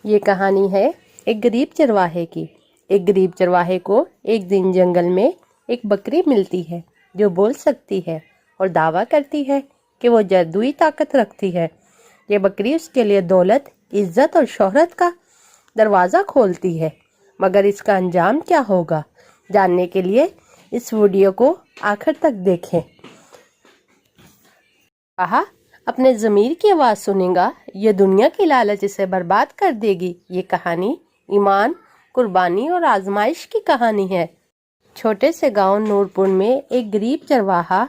یہ کہانی ہے ایک غریب چرواہے کی۔ ایک غریب چرواہے کو ایک دن جنگل میں ایک بکری ملتی ہے جو بول سکتی ہے اور دعویٰ کرتی ہے کہ وہ جادوئی طاقت رکھتی ہے۔ یہ بکری اس کے لیے دولت، عزت اور شہرت کا دروازہ کھولتی ہے، مگر اس کا انجام کیا ہوگا؟ جاننے کے لیے اس ویڈیو کو آخر تک دیکھیں۔ کہا، اپنے ضمیر کی آواز سنے گا، یہ دنیا کی لالچ اسے برباد کر دے گی۔ یہ کہانی ایمان، قربانی اور آزمائش کی کہانی ہے۔ چھوٹے سے گاؤں نورپور میں ایک غریب چرواہا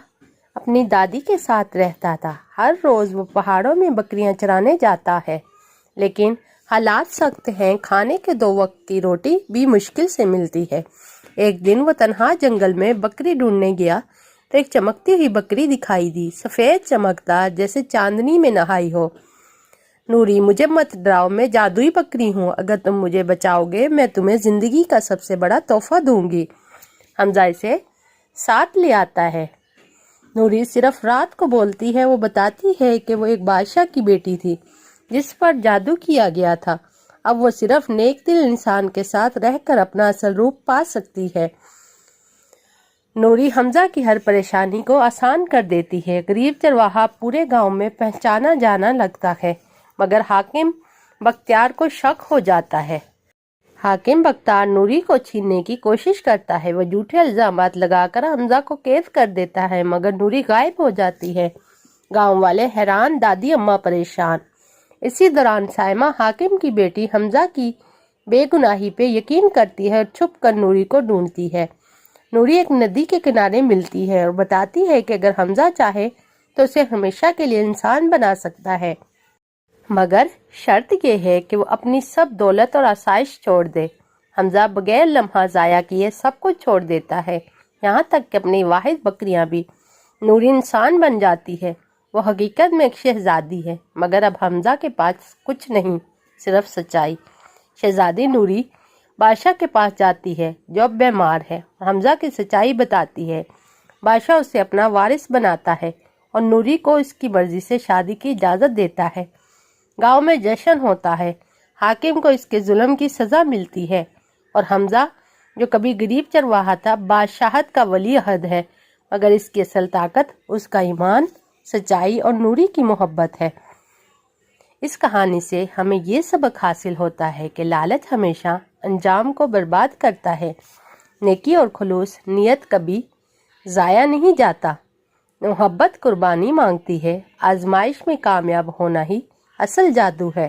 اپنی دادی کے ساتھ رہتا تھا۔ ہر روز وہ پہاڑوں میں بکریاں چرانے جاتا ہے، لیکن حالات سخت ہیں، کھانے کے 2 وقت کی روٹی بھی مشکل سے ملتی ہے۔ ایک دن وہ تنہا جنگل میں بکری ڈھونڈنے گیا تو ایک چمکتی ہوئی بکری دکھائی دی، سفید چمکدار جیسے چاندنی میں نہائی ہو۔ نوری، مجھے مت ڈراؤ، میں جادوئی بکری ہوں، اگر تم مجھے بچاؤ گے میں تمہیں زندگی کا سب سے بڑا تحفہ دوں گی۔ حمزہ اسے ساتھ لے آتا ہے۔ نوری صرف رات کو بولتی ہے، وہ بتاتی ہے کہ وہ ایک بادشاہ کی بیٹی تھی جس پر جادو کیا گیا تھا، اب وہ صرف نیک دل انسان کے ساتھ رہ کر اپنا اصل روپ پا سکتی ہے۔ نوری حمزہ کی ہر پریشانی کو آسان کر دیتی ہے۔ غریب چرواہا پورے گاؤں میں پہچانا جانا لگتا ہے، مگر حاکم بختیار کو شک ہو جاتا ہے۔ حاکم بختیار نوری کو چھیننے کی کوشش کرتا ہے، وہ جھوٹے الزامات لگا کر حمزہ کو قید کر دیتا ہے، مگر نوری غائب ہو جاتی ہے۔ گاؤں والے حیران، دادی اماں پریشان۔ اسی دوران سائمہ حاکم کی بیٹی حمزہ کی بے گناہی پہ یقین کرتی ہے اور چھپ کر نوری کو ڈھونڈتی ہے۔ نوری ایک ندی کے کنارے ملتی ہے اور بتاتی ہے کہ اگر حمزہ چاہے تو اسے ہمیشہ کے لیے انسان بنا سکتا ہے، مگر شرط یہ ہے کہ وہ اپنی سب دولت اور آسائش چھوڑ دے۔ حمزہ بغیر لمحہ ضائع کیے سب کچھ چھوڑ دیتا ہے، یہاں تک کہ اپنی واحد بکریاں بھی۔ نوری انسان بن جاتی ہے، وہ حقیقت میں ایک شہزادی ہے، مگر اب حمزہ کے پاس کچھ نہیں، صرف سچائی۔ شہزادی نوری بادشاہ کے پاس جاتی ہے جو اب بیمار ہے، حمزہ کی سچائی بتاتی ہے۔ بادشاہ اسے اپنا وارث بناتا ہے اور نوری کو اس کی مرضی سے شادی کی اجازت دیتا ہے۔ گاؤں میں جشن ہوتا ہے، حاکم کو اس کے ظلم کی سزا ملتی ہے اور حمزہ جو کبھی غریب چرواہا تھا بادشاہت کا ولی عہد ہے، مگر اس کی اصل طاقت اس کا ایمان، سچائی اور نوری کی محبت ہے۔ اس کہانی سے ہمیں یہ سبق حاصل ہوتا ہے کہ لالچ ہمیشہ انجام کو برباد کرتا ہے، نیکی اور خلوص نیت کبھی ضائع نہیں جاتا۔ محبت قربانی مانگتی ہے، آزمائش میں کامیاب ہونا ہی اصل جادو ہے۔